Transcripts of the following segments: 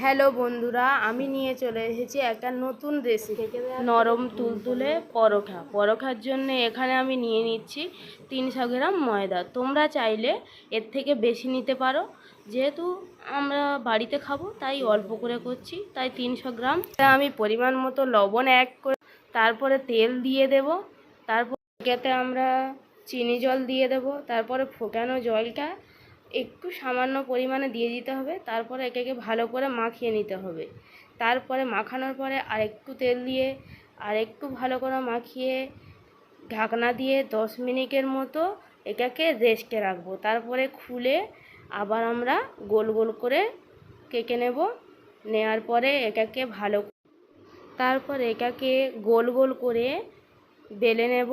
Hello বন্ধুরা, আমি নিয়ে চলে এসেছি একটা নতুন রেসিপি, নরম তুলতুলে পরোটা। পরোটার জন্য এখানে আমি নিয়ে নিচ্ছি 300 গ্রাম ময়দা। তোমরা চাইলে এর থেকে বেশি নিতে পারো, যেহেতু আমরা বাড়িতে খাবো তাই অল্প করে করছি, তাই 300 গ্রাম। আমি পরিমাণ মতো লবণ অ্যাড করে তারপরে তেল দিয়ে দেব, তারপর এতে আমরা চিনি জল দিয়ে দেব, তারপরে ফোটানো জলটা একটু সামান্য পরিমাণে দিয়ে দিতে হবে। তারপরে একে ভালো করে মাখিয়ে নিতে হবে। তারপরে মাখানোর পরে আরেকটু তেল দিয়ে আরেকটু ভালো করে মাখিয়ে ঢাকনা দিয়ে 10 মিনিটের মতো এটাকে রেস্টে রাখবো। তারপরে খুলে আবার আমরা গোল গোল করে কেটে নেব। নেওয়ার পরে এটাকে তারপর এটাকে গোল গোল করে বেলে নেব।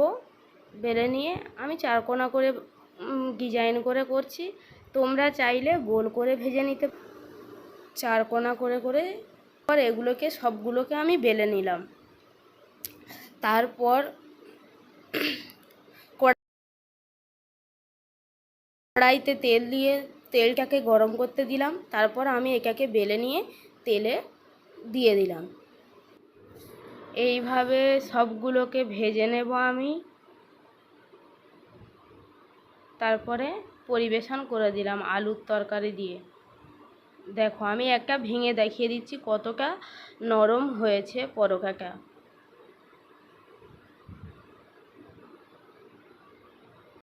বেলে নিয়ে আমি চারকোনা করে ডিজাইন করে করছি। তোমরা চাইলে গোল করে ভেজে নিতে, চারকোনা করে করে এগুলোকে সবগুলোকে আমি বেলে নিলাম। তারপর কড়াইতে তেল দিয়ে তেলটাকে গরম করতে দিলাম। তারপর আমি এটাকে বেলে নিয়ে তেলে দিয়ে দিলাম। এইভাবে সবগুলোকে ভেজে নেব আমি। তারপরে পরিবেশন করে দিলাম আলুর তরকারি দিয়ে। দেখো, আমি একটা ভেঙে দেখিয়ে দিচ্ছি কতটা নরম হয়েছে পরোটাটা।